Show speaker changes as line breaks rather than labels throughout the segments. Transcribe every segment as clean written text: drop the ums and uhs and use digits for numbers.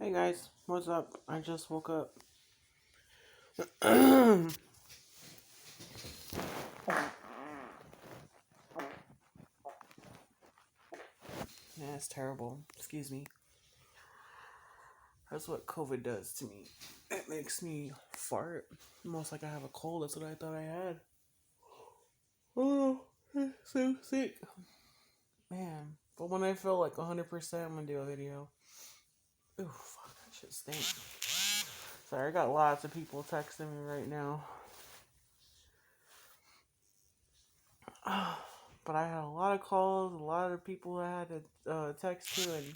Hey guys, what's up? I just woke up. Yeah, it's terrible. Excuse me. That's what COVID does to me. It makes me fart. Almost like I have a cold. That's what I thought I had. Oh, so sick. Man. But when I feel like 100%, I'm gonna do a video. Ooh, fuck, that shit stinks. Sorry, I got lots of people texting me right now. But I had a lot of calls, a lot of people I had to text to, and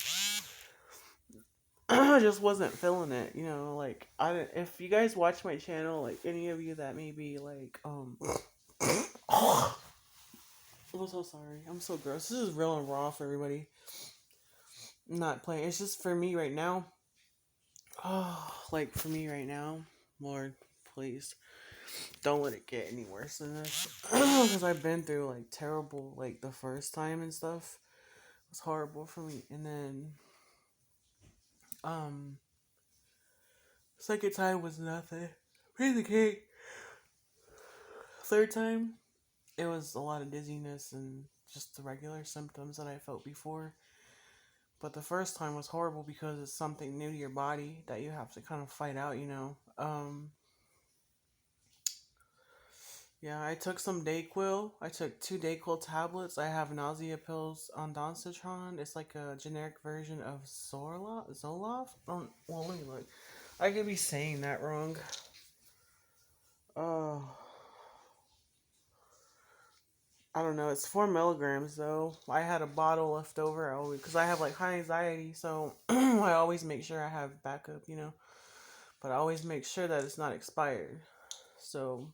I just wasn't feeling it, like I didn't, if you guys watch my channel, like any of you that may be like I'm so sorry. I'm so gross. This is real and raw for everybody. I'm not playing. It's just for me right now. Oh, like for me right now, Lord, please don't let it get any worse than this. Because I've been through like terrible, like the first time and stuff. It was horrible for me, and then um second time was nothing. Piece of cake. Third time, it was a lot of dizziness and just the regular symptoms that I felt before. But the first time was horrible because it's something new to your body that you have to kind of fight out. Yeah, I took some Dayquil. I took 2 Dayquil tablets. I have nausea pills on Donsatron. It's like a generic version of Zoloft. Well, let me look. I could be saying that wrong. Oh, I don't know. It's 4 milligrams though. I had a bottle left over always because I have like high anxiety, so I always make sure I have backup. But I always make sure that it's not expired. So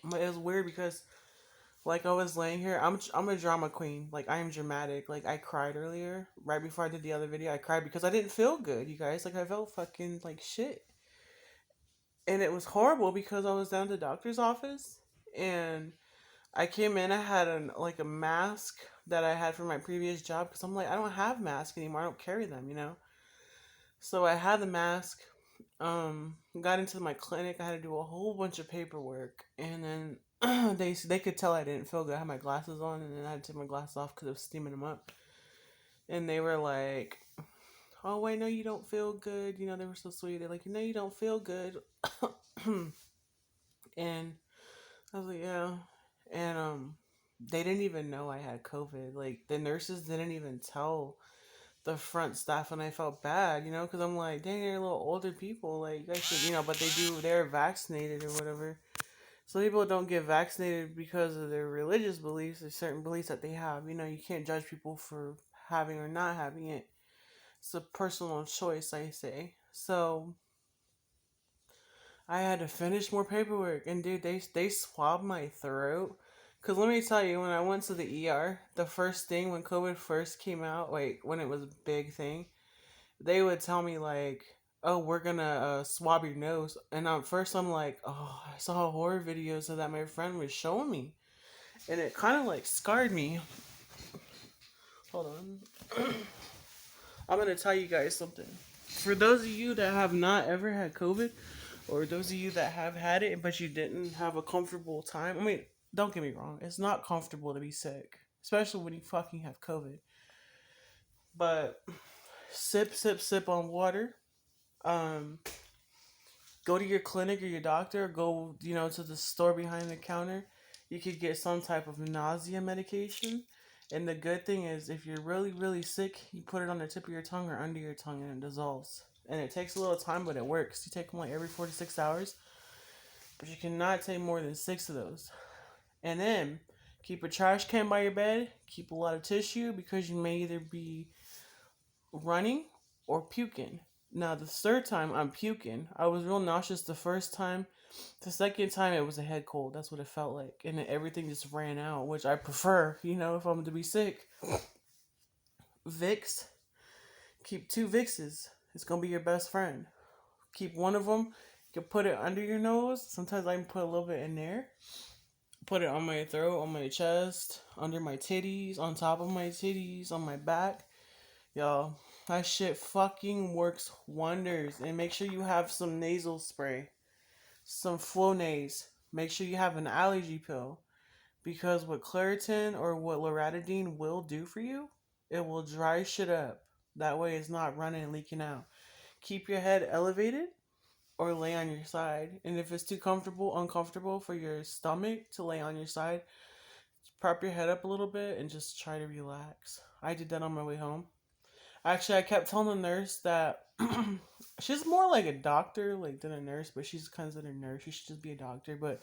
but it was weird because like I was laying here, I'm a drama queen. Like I am dramatic. Like I cried earlier, right before I did the other video. I cried because I didn't feel good, you guys. Like I felt fucking like shit, and it was horrible because I was down to the doctor's office and I came in. I had a mask that I had from my previous job because I'm like I don't have masks anymore. I don't carry them. So I had the mask. Got into my clinic. I had to do a whole bunch of paperwork, and then they could tell I didn't feel good. I had my glasses on, and then I had to take my glasses off because it was steaming them up. And they were like, "Oh wait, no, you don't feel good." They were so sweet. They're like, "No, you don't feel good," and I was like, "Yeah," and they didn't even know I had COVID. Like the nurses didn't even tell the front staff, and I felt bad, because I'm like, dang, they're little older people, like you guys should, but they're vaccinated or whatever. So people don't get vaccinated because of their religious beliefs or certain beliefs that they have. You can't judge people for having or not having it. It's a personal choice, I say. So I had to finish more paperwork, and dude, they swabbed my throat. Cause let me tell you, when I went to the ER, the first thing when COVID first came out, like when it was a big thing, they would tell me like, "Oh, we're gonna swab your nose," and first I'm like, "Oh, I saw horror videos of that my friend was showing me, and it kind of like scarred me." Hold on, I'm gonna tell you guys something. For those of you that have not ever had COVID, or those of you that have had it but you didn't have a comfortable time, I mean, don't get me wrong, it's not comfortable to be sick, especially when you fucking have COVID. But sip, sip, sip on water. Um, Go to your clinic or your doctor, go, to the store behind the counter. You could get some type of nausea medication. And the good thing is, if you're really, really sick, you put it on the tip of your tongue or under your tongue and it dissolves. And it takes a little time, but it works. You take them like every 4 to 6 hours, but you cannot take more than 6 of those. And then keep a trash can by your bed, keep a lot of tissue because you may either be running or puking. Now, the third time I'm puking. I was real nauseous the first time. The second time it was a head cold. That's what it felt like. And then everything just ran out, which I prefer, if I'm to be sick. Vicks. Keep 2 Vickses. It's going to be your best friend. Keep one of them. You can put it under your nose. Sometimes I can put a little bit in there. Put it on my throat, on my chest, under my titties, on top of my titties, on my back. Y'all, That shit fucking works wonders. And make sure you have some nasal spray, some Flonase. Make sure you have an allergy pill. Because what Claritin or what loratadine will do for you, it will dry shit up. That way it's not running and leaking out. Keep your head elevated or lay on your side. And if it's too uncomfortable for your stomach to lay on your side, prop your head up a little bit and just try to relax. I did that on my way home. Actually, I kept telling the nurse that she's more like a doctor, like than a nurse, but she's considered a nurse. She should just be a doctor. But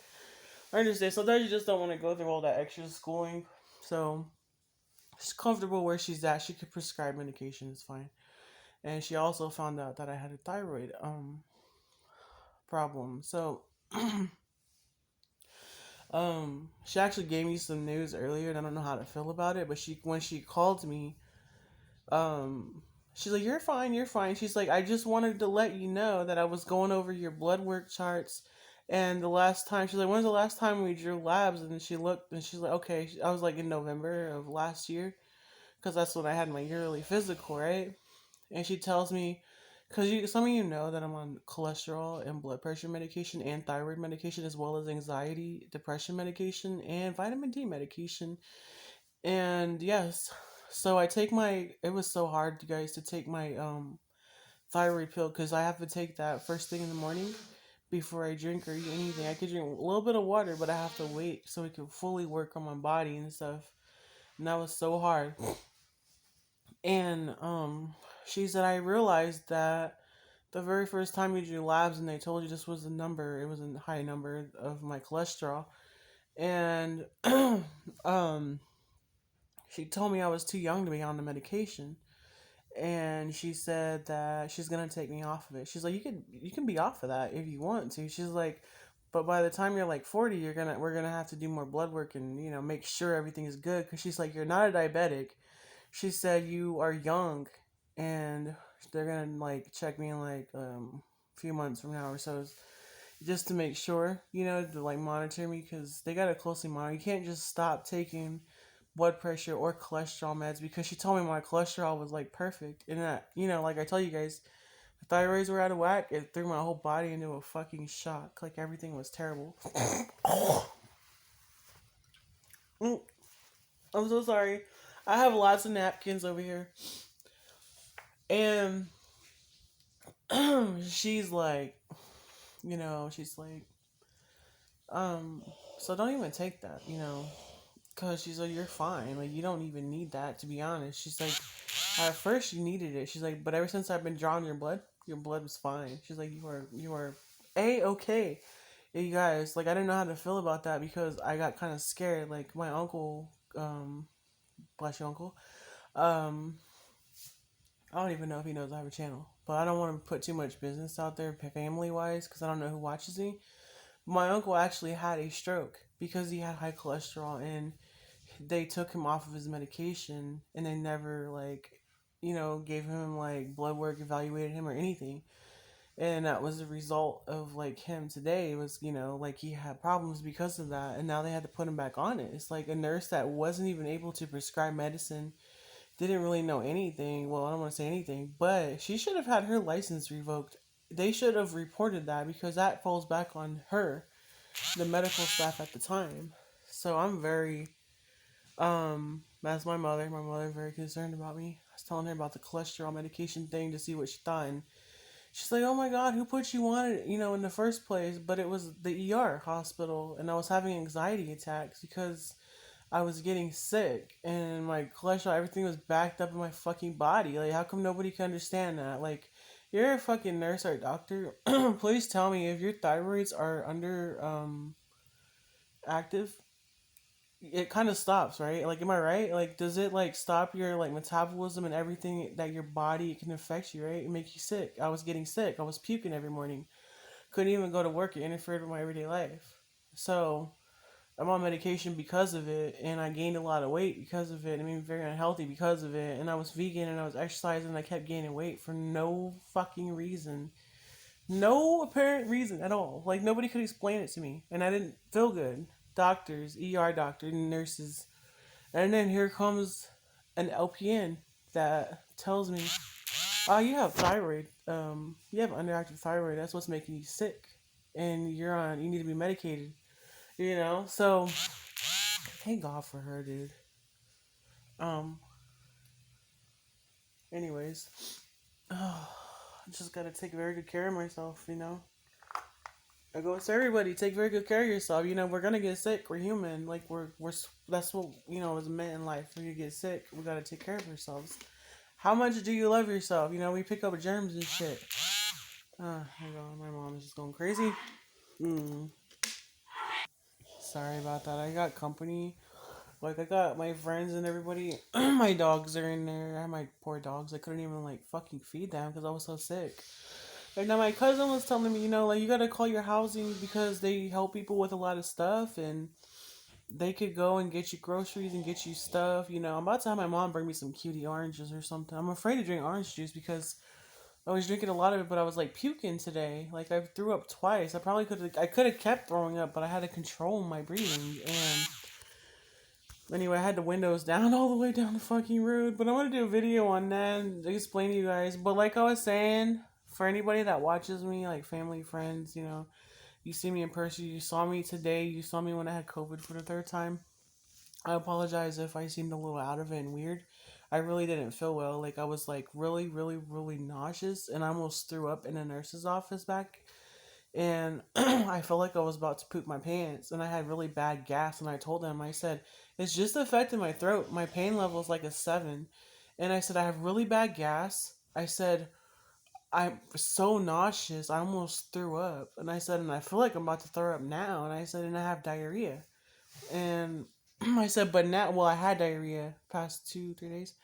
I understand. Sometimes you just don't want to go through all that extra schooling. So she's comfortable where she's at. She could prescribe medication. It's fine. And she also found out that I had a thyroid problem. So she actually gave me some news earlier, and I don't know how to feel about it. But when she called me, um, she's like, "You're fine, you're fine." She's like, "I just wanted to let you know that I was going over your blood work charts, and the last time she's like, when's the last time we drew labs?" And she looked, and she's like, "Okay." I was like in November of last year, because that's when I had my yearly physical, right? And she tells me, because some of you know that I'm on cholesterol and blood pressure medication and thyroid medication, as well as anxiety, depression medication, and vitamin D medication. And yes, so I take my. It was so hard, you guys, to take my thyroid pill because I have to take that first thing in the morning before I drink or eat anything. I could drink a little bit of water, but I have to wait so it can fully work on my body and stuff. And that was so hard. And she said I realized that the very first time you drew labs and they told you this was the number, it was a high number of my cholesterol. And um she told me I was too young to be on the medication. And she said that she's gonna take me off of it. She's like, you can be off of that if you want to. She's like, but by the time you're like 40, we're gonna have to do more blood work and make sure everything is good. Because she's like, you're not a diabetic. She said you are young, and they're gonna like check me in like a few months from now or so, just to make sure, to like monitor me because they gotta closely monitor. You can't just stop taking blood pressure or cholesterol meds because she told me my cholesterol was like perfect, and that like I tell you guys, the thyroids were out of whack. It threw my whole body into a fucking shock. Like everything was terrible. Mm, I'm so sorry. I have lots of napkins over here, and she's like, she's like, um, so don't even take that, because she's like, you're fine. Like, you don't even need that, to be honest. She's like, at first you needed it. She's like, but ever since I've been drawing your blood was fine. She's like, you are A-okay. Yeah, you guys, like, I didn't know how to feel about that because I got kind of scared. Like, my uncle, bless your uncle, um, I don't even know if he knows I have a channel. But I don't want to put too much business out there family-wise because I don't know who watches me. My uncle actually had a stroke because he had high cholesterol, and they took him off of his medication, and they never like gave him like blood work, evaluated him or anything. And that was the result of like him today. It was like he had problems because of that, and now they had to put him back on it. It's like a nurse that wasn't even able to prescribe medicine, didn't really know anything. Well, I don't want to say anything, but she should have had her license revoked. They should have reported that because that falls back on her, the medical staff at the time. So I'm very that's my mother. My mother very concerned about me. I was telling her about the cholesterol medication thing to see what she thought, and she's like, "Oh my God, who put you on it? In the first place?" But it was the ER hospital, and I was having anxiety attacks because I was getting sick, and my cholesterol, everything was backed up in my fucking body. Like, how come nobody can understand that? Like, you're a fucking nurse or doctor. Please tell me if your thyroids are under active, it kind of stops, right? Like, am I right? Like, does it like stop your like metabolism and everything that your body can affect you, right? It make you sick. I was getting sick. I was puking every morning. Couldn't even go to work. It interfered with my everyday life. So I'm on medication because of it, and I gained a lot of weight because of it. I mean, very unhealthy because of it. And I was vegan, and I was exercising, and I kept gaining weight for no fucking reason. No apparent reason at all. Like, nobody could explain it to me. And I didn't feel good. Doctors, ER doctors, nurses. And then here comes an LPN that tells me You have thyroid. You have underactive thyroid. That's what's making you sick, and you're on. You need to be medicated. You know. So thank God for her, dude. Um. Anyways, I just gotta take very good care of myself. You know. I go to everybody. Take very good care of yourself. You know, we're gonna get sick. We're human. Like that's what is meant in life. When you get sick, we gotta take care of ourselves. How much do you love yourself? You know, we pick up germs and shit. Hang on, my mom is just going crazy. Mm, sorry about that. I got company. Like I got my friends and everybody. My dogs are in there. I have my poor dogs. I couldn't even like fucking feed them because I was so sick. Like now, my cousin was telling me, like you gotta call your housing because they help people with a lot of stuff and they could go and get you groceries and get you stuff. I'm about to have my mom bring me some cutie oranges or something. I'm afraid to drink orange juice because I was drinking a lot of it, but I was like puking today. Like I threw up twice. I could have kept throwing up, but I had to control my breathing. And anyway, I had the windows down all the way down the fucking road. But I want to do a video on that and explain to you guys. But like I was saying, for anybody that watches me, like family, friends, you see me in person. You saw me today. You saw me when I had COVID for the third time. I apologize if I seemed a little out of it and weird. I really didn't feel well. Like I was like really, really, really nauseous, and I almost threw up in a nurse's office back. And I felt like I was about to poop my pants, and I had really bad gas. And I told them, I said, it's just affecting my throat. My pain level is like a 7, and I said I have really bad gas. I said I'm so nauseous, I almost threw up. And I said, and I feel like I'm about to throw up now. And I said, and I have diarrhea. And I said, but now, well, I had diarrhea past 2, 3 days,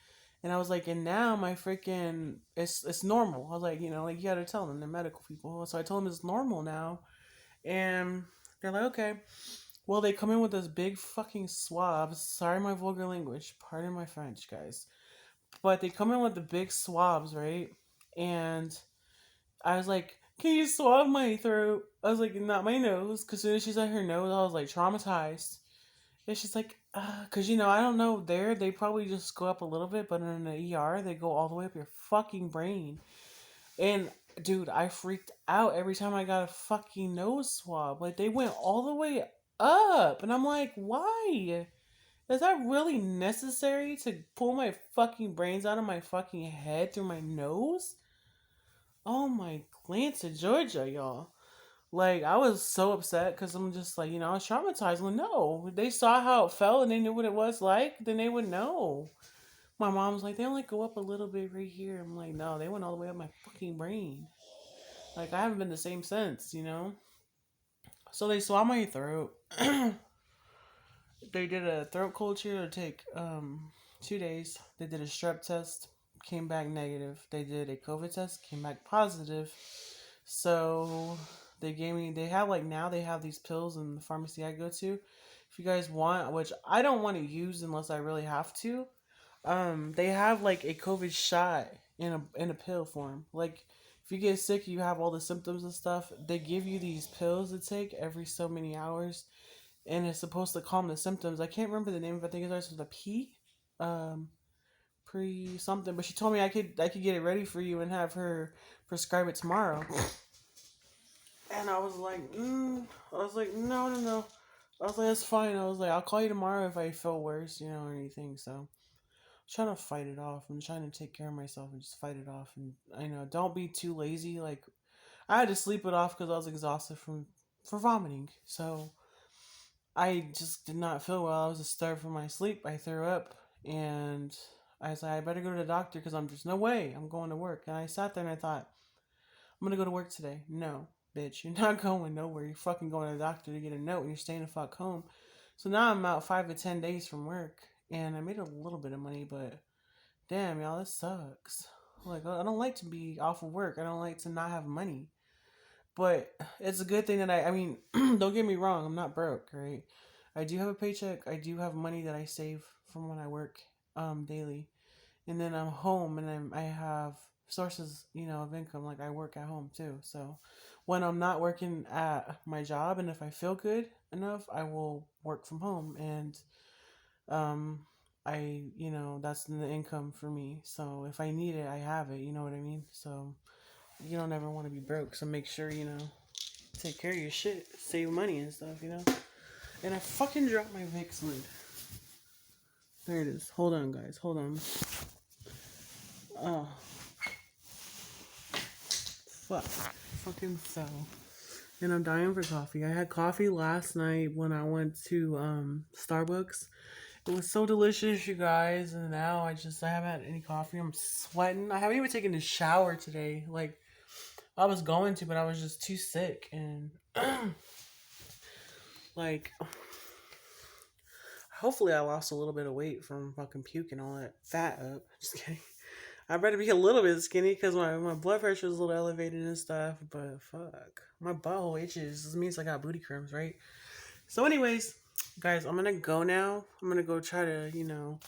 and I was like, and now my freaking it's normal. I was like, like you gotta tell them, they're medical people. So I told them it's normal now, and they're like, okay. Well, they come in with this big fucking swabs. Sorry, my vulgar language. Pardon my French, guys. But they come in with the big swabs, right? And I was like, can you swab my throat? I was like, not my nose. Because as soon as she said her nose, I was like traumatized. And she's like, because I don't know. They probably just go up a little bit, but in the ER, they go all the way up your fucking brain. And dude, I freaked out every time I got a fucking nose swab. Like they went all the way up, and I'm like, why? Is that really necessary to pull my fucking brains out of my fucking head through my nose? Oh my Atlanta, Georgia, y'all. Like I was so upset because I'm just like, I was traumatized. Well, no, they saw how it felt and they knew what it was like, then they would know. My mom was like, they only go up a little bit right here. I'm like, no, they went all the way up my fucking brain. Like I haven't been the same since. So they swallowed my throat. They did a throat culture to take 2 days. They did a strep test, came back negative. They did a COVID test, came back positive. So they have like now they have these pills in the pharmacy I go to. If you guys want, which I don't want to use unless I really have to, they have like a COVID shot in a pill form. Like if you get sick, you have all the symptoms and stuff. They give you these pills to take every so many hours, and it's supposed to calm the symptoms. I can't remember the name of it. I think it starts with a P, um, pre something. But she told me I could get it ready for you and have her prescribe it tomorrow. And I was like, I was like, no, no, no. I was like, that's fine. I was like, I'll call you tomorrow if I feel worse, or anything. So I'm trying to fight it off. I'm trying to take care of myself and just fight it off. And I know, don't be too lazy. Like I had to sleep it off because I was exhausted for vomiting. So I just did not feel well. I was just starved from my sleep. I threw up, and I said, I better go to the doctor because I'm just no way. I'm going to work. And I sat there and I thought, I'm gonna go to work today. No, bitch, you're not going nowhere. You're fucking going to the doctor to get a note and you're staying the fuck home. So now I'm out 5 to 10 days from work and I made a little bit of money, but damn, y'all, this sucks. Like, I don't like to be off of work. I don't like to not have money. But it's a good thing that I mean, don't get me wrong, I'm not broke, right? I do have a paycheck. I do have money that I save from when I work daily, and then I'm home and I have sources, of income. Like I work at home too. So when I'm not working at my job, and if I feel good enough, I will work from home. And um, that's the income for me. So if I need it, I have it. You know what I mean? So you don't ever want to be broke. So make sure, take care of your shit, save money and stuff. And I fucking dropped my Vicks lid. There it is. Hold on, guys. Hold on. Oh, fuck. Fucking fell. And I'm dying for coffee. I had coffee last night when I went to Starbucks. It was so delicious, you guys. And now I haven't had any coffee. I'm sweating. I haven't even taken a shower today. Like, I was going to, but I was just too sick. And, like, hopefully I lost a little bit of weight from fucking puking all that fat up. Just kidding. I better be a little bit skinny because my blood pressure is a little elevated and stuff. But fuck, my butthole itches. This means I got booty crumbs, right? So, anyways, guys, I'm gonna go now. I'm gonna go try to,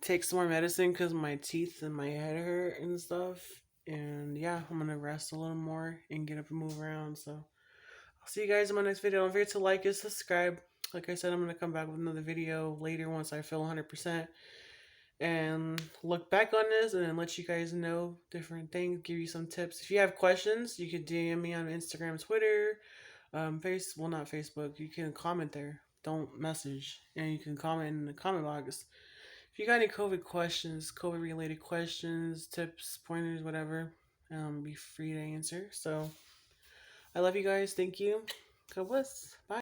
take some more medicine because my teeth and my head hurt and stuff. And yeah, I'm gonna rest a little more and get up and move around. So, I'll see you guys in my next video. Don't forget to like and subscribe. Like I said, I'm gonna come back with another video later once I feel 100%. And look back on this and then let you guys know different things, give you some tips. If you have questions, you could DM me on Instagram, Twitter, not Facebook. You can comment there. Don't message. And you can comment in the comment box. If you got any COVID questions, COVID related questions, tips, pointers, whatever, be free to answer. So I love you guys. Thank you. God bless. Bye.